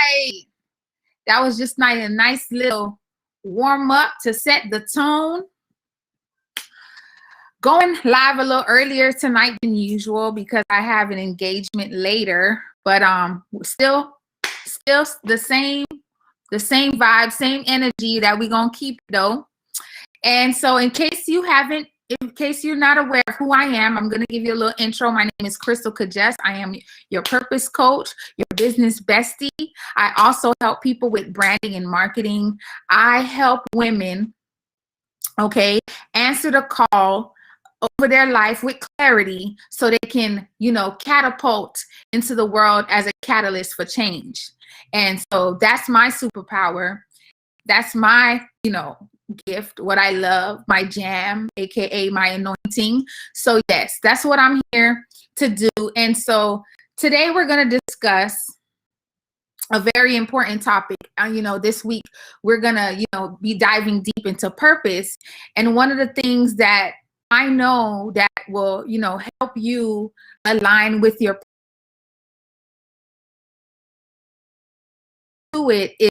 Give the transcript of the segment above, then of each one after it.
right. That was just a nice little warm up to set the tone. Going live a little earlier tonight than usual because I have an engagement later, but still the same vibe, same energy that we're gonna keep though. And so in case you're not aware of who I am, I'm going to give you a little intro. My name is Crystal Kajess. I am your purpose coach, your business bestie. I also help people with branding and marketing. I help women, okay, answer the call over their life with clarity so they can, catapult into the world as a catalyst for change. And so that's my superpower. That's my, gift, what I love, my jam, aka my anointing. So yes, that's what I'm here to do. And so today we're going to discuss a very important topic. This week we're going to, be diving deep into purpose. And one of the things that I know that will, help you align with your to it is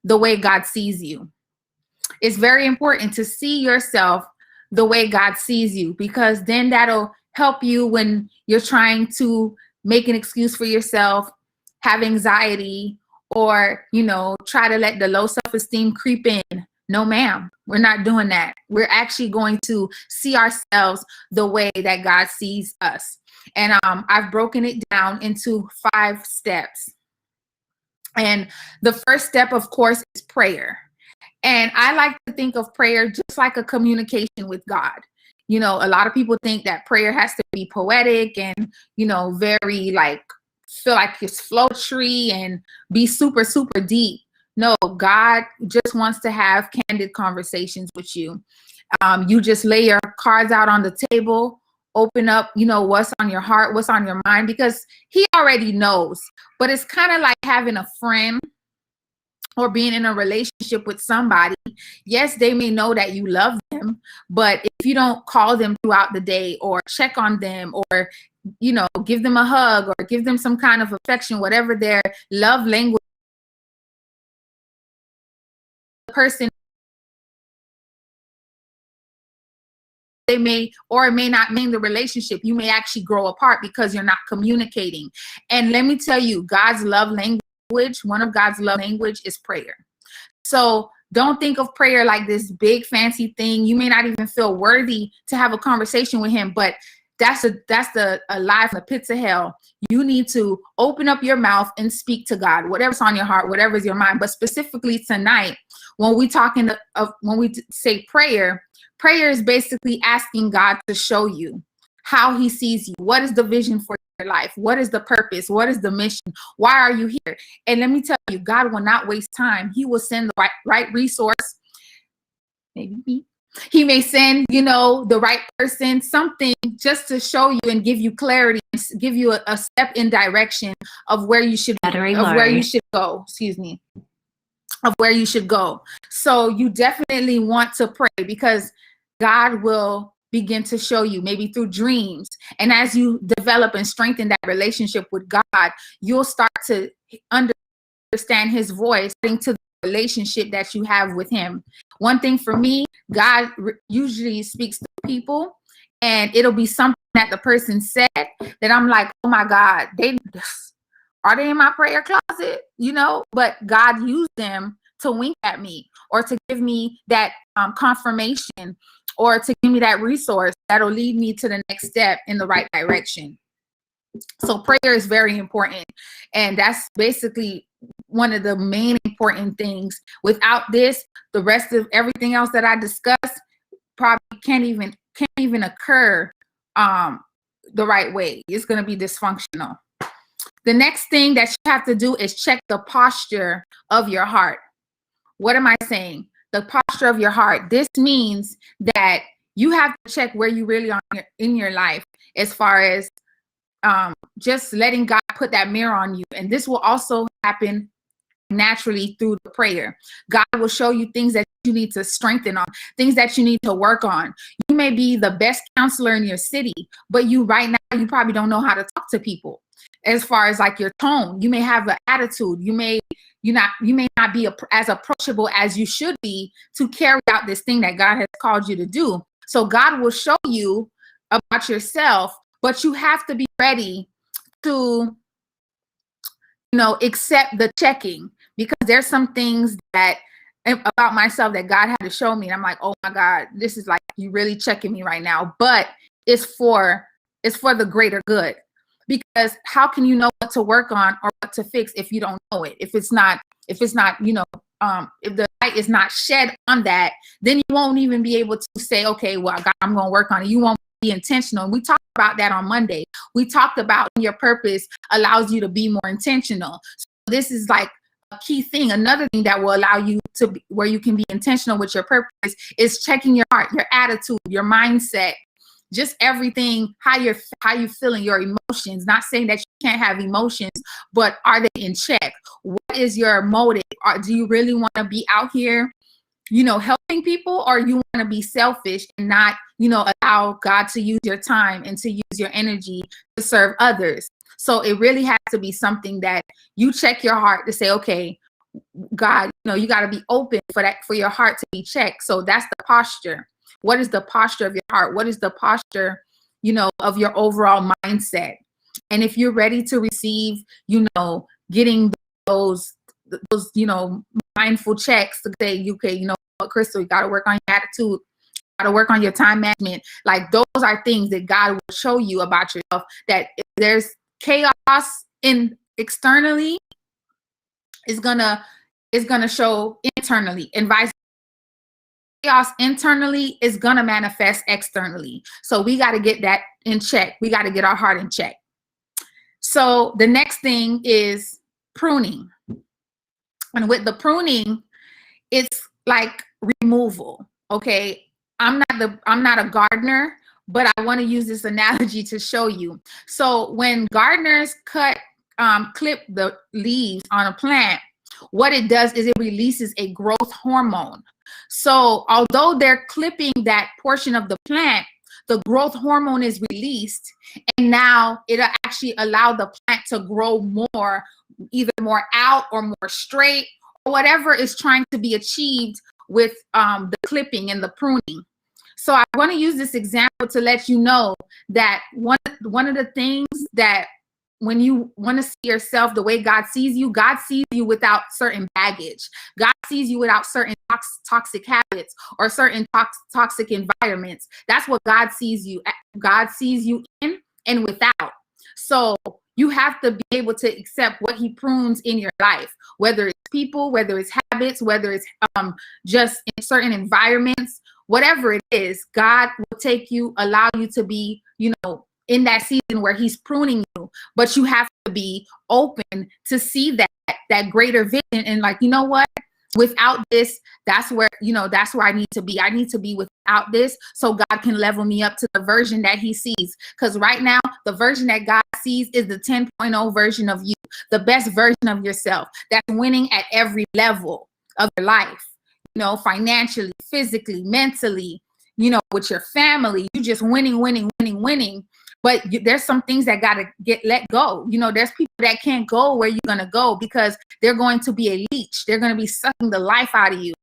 the way God sees you. It's very important to see yourself the way God sees you, because then that'll help you when you're trying to make an excuse for yourself, have anxiety, or, try to let the low self-esteem creep in. No, ma'am, we're not doing that. We're actually going to see ourselves the way that God sees us. And I've broken it down into 5 steps. And the first step, of course, is prayer. And I like to think of prayer just like a communication with God. A lot of people think that prayer has to be poetic and, very feel like it's flowery and be super, super deep. No, God just wants to have candid conversations with you. You just lay your cards out on the table, open up, what's on your heart, what's on your mind, because he already knows. But it's kind of like having a friend or being in a relationship with somebody. Yes, they may know that you love them, but if you don't call them throughout the day or check on them or, give them a hug or give them some kind of affection, whatever their love language, the person, they may or may not mean the relationship. You may actually grow apart because you're not communicating. And let me tell you, God's love language, one of God's love language is prayer. So don't think of prayer like this big fancy thing. You may not even feel worthy to have a conversation with him, but that's a lie from the pits of hell. You need to open up your mouth and speak to God, whatever's on your heart, whatever's your mind. But specifically tonight, when we say prayer is basically asking God to show you how he sees you. What is the vision for your life? What is the purpose? What is the mission? Why are you here? And let me tell you, God will not waste time. He will send the right resource. Maybe me. He may send, the right person, something just to show you and give you clarity, give you a step in direction of where you should go. Of where you should go. So you definitely want to pray, because God will begin to show you, maybe through dreams. And as you develop and strengthen that relationship with God, you'll start to understand his voice into the relationship that you have with him. One thing for me, God usually speaks to people, and it'll be something that the person said that I'm like, oh my God, are they in my prayer closet? But God used them to wink at me or to give me that confirmation or to give me that resource that'll lead me to the next step in the right direction. So prayer is very important. And that's basically one of the main important things. Without this, the rest of everything else that I discussed probably can't even occur the right way. It's going to be dysfunctional. The next thing that you have to do is check the posture of your heart. What am I saying? The posture of your heart. This means that you have to check where you really are in your life, as far as just letting God put that mirror on you. And this will also happen naturally through the prayer. God will show you things that you need to strengthen on, things that you need to work on. You may be the best counselor in your city, but right now you probably don't know how to talk to people. as far as like your tone. You may have an attitude. You may not be as approachable as you should be to carry out this thing that God has called you to do. So God will show you about yourself, but you have to be ready to, accept the checking, because there's some things that about myself that God had to show me. And I'm like, oh my God, this is like, you really checking me right now, but it's for the greater good. Because how can you know what to work on or what to fix if you don't know it? If it's not, if the light is not shed on that, then you won't even be able to say, okay, well, God, I'm going to work on it. You won't be intentional. And we talked about that on Monday. We talked about your purpose allows you to be more intentional. So this is like a key thing. Another thing that will allow you to be, where you can be intentional with your purpose, is checking your heart, your attitude, your mindset, just everything, how you feeling, your emotions. Not saying that you can't have emotions, but are they in check? What is your motive? Do you really want to be out here, helping people, or you want to be selfish and not, allow God to use your time and to use your energy to serve others? So it really has to be something that you check your heart to say, okay, God, you got to be open for your heart to be checked. So that's the posture. What is the posture of your heart? What is the posture, of your overall mindset? And if you're ready to receive, getting those, mindful checks to say, okay, you know what, Crystal, you got to work on your attitude, got to work on your time management. Like, those are things that God will show you about yourself, that if there's chaos externally, is gonna show internally, and vice versa. Chaos internally is gonna manifest externally. So we got to get that in check. We got to get our heart in check. So the next thing is pruning. And with the pruning, it's like removal. Okay. I'm not a gardener, but I want to use this analogy to show you. So when gardeners clip the leaves on a plant, what it does is it releases a growth hormone. So although they're clipping that portion of the plant, the growth hormone is released, and now it'll actually allow the plant to grow more, either more out or more straight, or whatever is trying to be achieved with the clipping and the pruning. So I want to use this example to let you know that one of the things that, when you want to see yourself the way God sees you without certain baggage. God sees you without certain toxic habits or certain toxic environments. That's what God sees you. God sees you in and without. So you have to be able to accept what he prunes in your life, whether it's people, whether it's habits, whether it's just in certain environments, whatever it is. God will allow you to be, in that season where he's pruning you, but you have to be open to see that greater vision, and like, you know what, without this, that's where I need to be. I need to be without this, so God can level me up to the version that he sees. Because right now, the version that God sees is the 10.0 version of you, the best version of yourself, that's winning at every level of your life, financially, physically, mentally, with your family. You just winning. But there's some things that got to get let go. There's people that can't go where you're going to go because they're going to be a leech. They're going to be sucking the life out of you.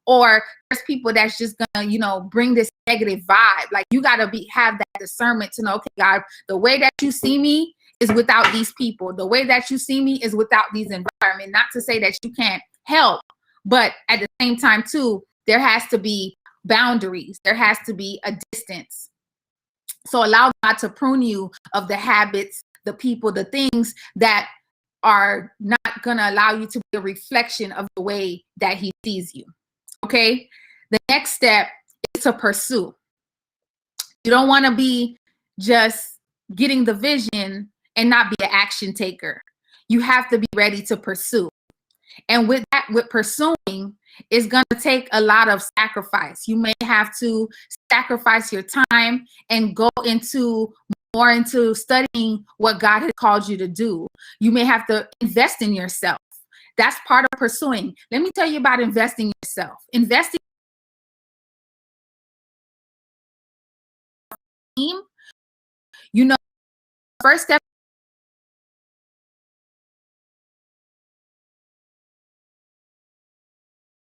Or there's people that's just going to, bring this negative vibe. Like, you got to have that discernment to know, okay, God, the way that you see me is without these people. The way that you see me is without these environments. Not to say that you can't help, but at the same time too, there has to be boundaries. There has to be a distance. So allow God to prune you of the habits, the people, the things that are not going to allow you to be a reflection of the way that he sees you. Okay. The next step is to pursue. You don't want to be just getting the vision and not be an action taker. You have to be ready to pursue. And with pursuing, it's going to take a lot of sacrifice. You may have to sacrifice your time and go more into studying what God has called you to do. You may have to invest in yourself. That's part of pursuing. Let me tell you about investing in yourself. Investing in your team, first step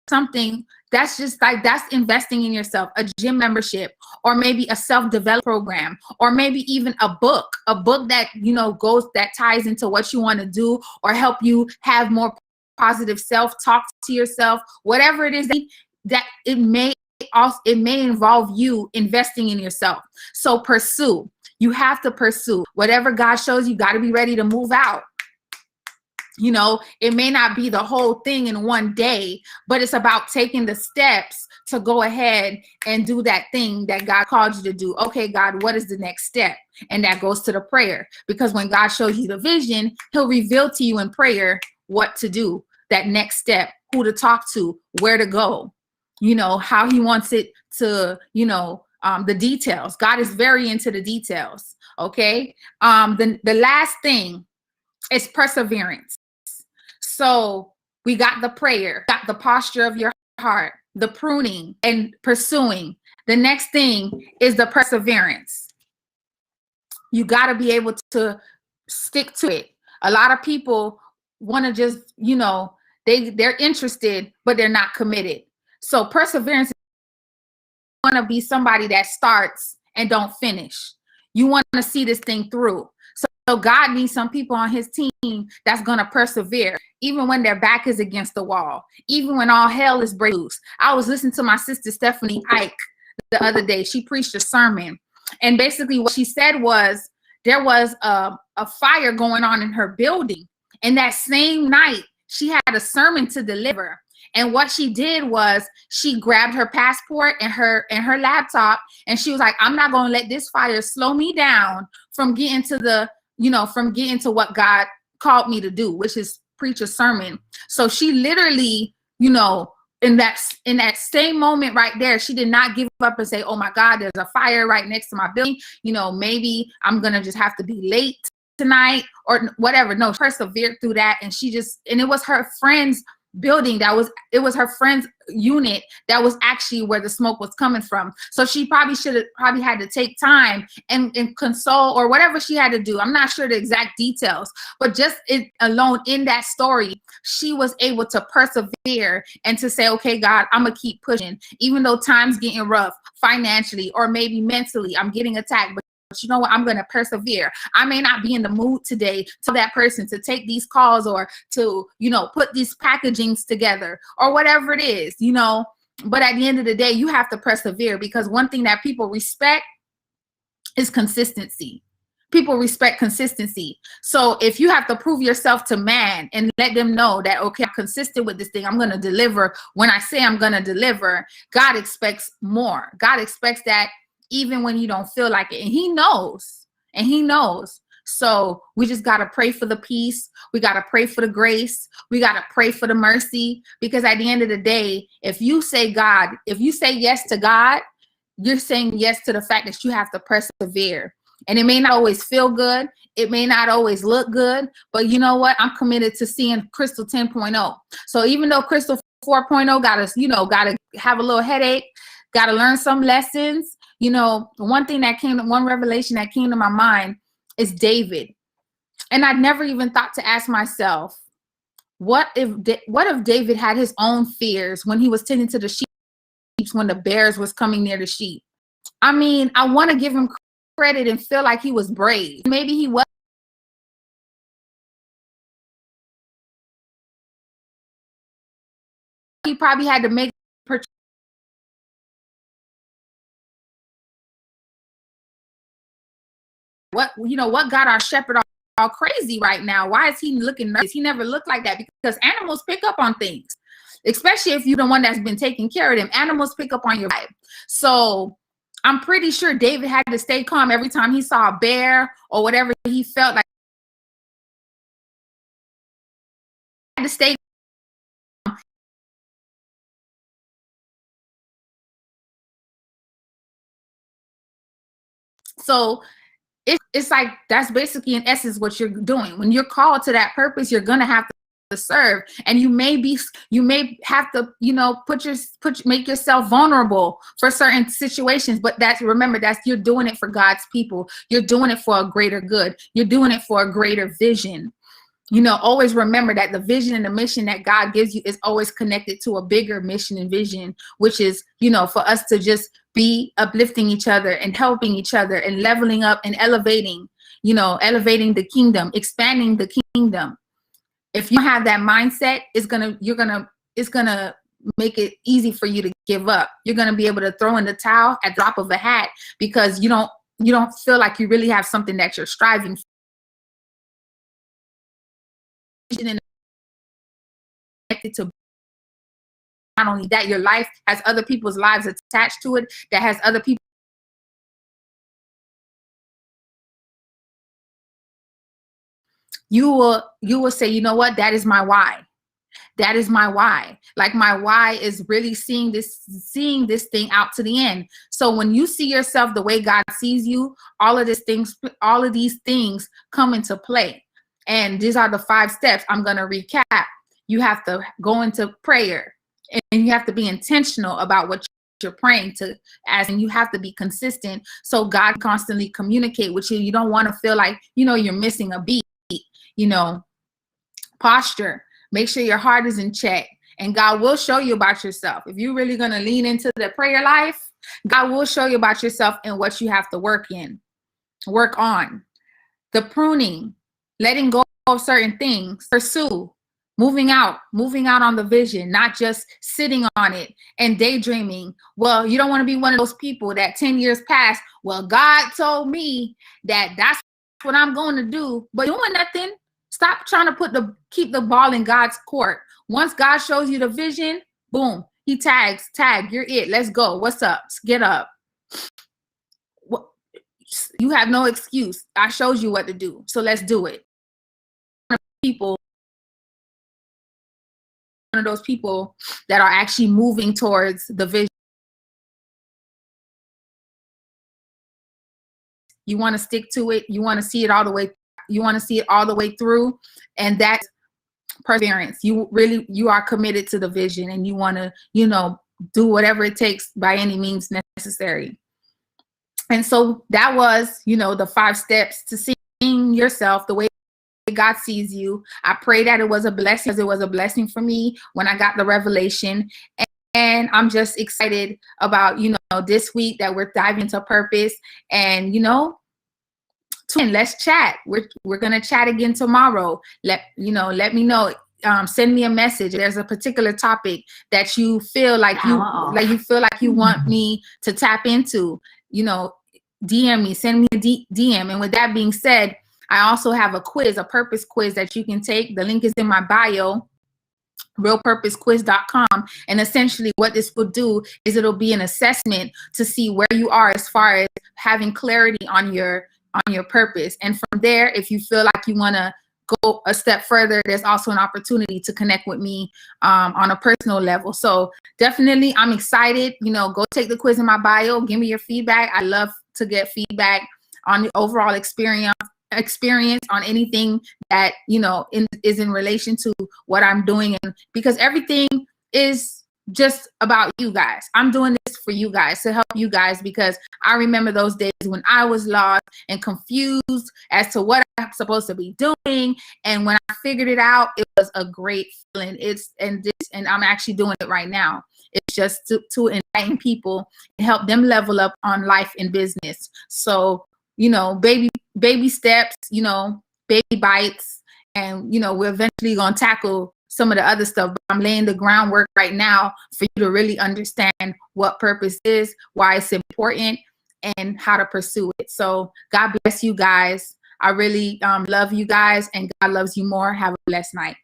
something that's just like, that's investing in yourself, a gym membership, or maybe a self-development program, or maybe even a book that, you know, that ties into what you want to do, or help you have more positive self-talk to yourself, whatever it is that it may involve you investing in yourself. So pursue. You have to pursue whatever God shows you. Got to be ready to move out. You know, it may not be the whole thing in one day, but it's about taking the steps to go ahead and do that thing that God called you to do. Okay, God, what is the next step? And that goes to the prayer, because when God shows you the vision, he'll reveal to you in prayer what to do, that next step, who to talk to, where to go, you know, how he wants it to, you know, the details. God is very into the details. Okay. The last thing is perseverance. So we got the prayer, got the posture of your heart, the pruning and pursuing. The next thing is the perseverance. You got to be able to stick to it. A lot of people want to just, you know, they're interested, but they're not committed. So perseverance, you want to be somebody that starts and don't finish. You want to see this thing through. So God needs some people on his team that's going to persevere, even when their back is against the wall, even when all hell is breaking loose. I was listening to my sister, Stephanie Ike, the other day. She preached a sermon. And basically what she said was, there was a fire going on in her building. And that same night, she had a sermon to deliver. And what she did was she grabbed her passport and her laptop, and she was like, I'm not going to let this fire slow me down from getting to from getting to what God called me to do, which is preach a sermon. So she literally, you know, in that same moment right there, she did not give up and say, oh my God, there's a fire right next to my building. You know, maybe I'm going to just have to be late tonight or whatever. No, she persevered through that. And it was her friend's building it was her friend's unit that was actually where the smoke was coming from. So she probably had to take time and console or whatever she had to do. I'm not sure the exact details, but just it alone in that story, she was able to persevere and to say, okay, God, I'm gonna keep pushing, even though time's getting rough financially or maybe mentally, I'm getting attacked, but you know what? I'm going to persevere. I may not be in the mood today to that person to take these calls or to, you know, put these packagings together or whatever it is, you know, but at the end of the day, you have to persevere, because one thing that people respect is consistency. People respect consistency. So if you have to prove yourself to man and let them know that, okay, I'm consistent with this thing, I'm going to deliver when I say I'm going to deliver, God expects more. God expects that even when you don't feel like it. And he knows. So we just got to pray for the peace. We got to pray for the grace. We got to pray for the mercy, because at the end of the day, if you say yes to God, you're saying yes to the fact that you have to persevere. And it may not always feel good. It may not always look good, but you know what? I'm committed to seeing Crystal 10.0. So even though Crystal 4.0 got to have a little headache, got to learn some lessons. You know, one revelation that came to my mind is David. And I'd never even thought to ask myself, what if David had his own fears when he was tending to the sheep, when the bears was coming near the sheep? I mean, I want to give him credit and feel like he was brave. Maybe he was. He probably had to make what got our shepherd all crazy right now? Why is he looking nervous? He never looked like that, because animals pick up on things, especially if you're the one that's been taking care of them. Animals pick up on your vibe. So I'm pretty sure David had to stay calm every time he saw a bear or whatever he felt like. He had to stay calm. So it's like, that's basically in essence what you're doing. When you're called to that purpose, you're gonna have to serve, and you may have to, you know, make yourself vulnerable for certain situations. But remember, you're doing it for God's people. You're doing it for a greater good. You're doing it for a greater vision. You know, always remember that the vision and the mission that God gives you is always connected to a bigger mission and vision, which is, you know, for us to just be uplifting each other and helping each other and leveling up and elevating, you know, elevating the kingdom, expanding the kingdom. If you have that mindset, it's gonna make it easy for you to give up. You're gonna be able to throw in the towel at drop of a hat, because you don't feel like you really have something that you're striving for. And connected to, not only that, your life has other people's lives attached to it, that has other people. You will say, you know what, that is my why. That is my why. Like, my why is really seeing this thing out to the end. So when you see yourself the way God sees you, all of these things come into play. And these are the 5 steps. I'm going to recap. You have to go into prayer, and you have to be intentional about what you're praying to, and you have to be consistent, so God constantly communicate with you. You don't want to feel like, you know, you're missing a beat. You know, posture, make sure your heart is in check, and God will show you about yourself. If you're really going to lean into the prayer life, God will show you about yourself and what you have to work on. The pruning, letting go of certain things. Pursue, moving out on the vision, not just sitting on it and daydreaming. Well, you don't want to be one of those people that 10 years past, well, God told me that that's what I'm going to do, but doing nothing. Stop trying to keep the ball in God's court. Once God shows you the vision, boom, he tag, you're it. Let's go. What's up? Get up. You have no excuse. I showed you what to do, so let's do it. One of those people that are actually moving towards the vision. You want to stick to it. You want to see it all the way. You want to see it all the way through, and that's perseverance. You are committed to the vision, and you want to, you know, do whatever it takes by any means necessary. And so that was, you know, the 5 steps to seeing yourself the way God sees you. I pray that it was a blessing, because it was a blessing for me when I got the revelation. And I'm just excited about, you know, this week that we're diving into purpose. And, you know, let's chat. We're gonna chat again tomorrow. Let me know. Send me a message. There's a particular topic that you feel like you want me to tap into. You know, DM me, send me a DM. And with that being said, I also have a purpose quiz that you can take. The link is in my bio, realpurposequiz.com. And essentially what this will do is it'll be an assessment to see where you are as far as having clarity on your purpose. And from there, if you feel like you want to go a step further, there's also an opportunity to connect with me on a personal level. So definitely, I'm excited. You know, go take the quiz in my bio. Give me your feedback. I love to get feedback on the overall experience on anything that, you know, is in relation to what I'm doing. And because everything is just about you guys. I'm doing this for you guys, to help you guys, because I remember those days when I was lost and confused as to what I'm supposed to be doing. And when I figured it out, it was a great feeling. And I'm actually doing it right now. It's just to enlighten people and help them level up on life and business. So, you know, baby steps, you know, baby bites, and, you know, we're eventually going to tackle some of the other stuff, but I'm laying the groundwork right now for you to really understand what purpose is, why it's important, and how to pursue it. So God bless you guys. I really love you guys, and God loves you more. Have a blessed night.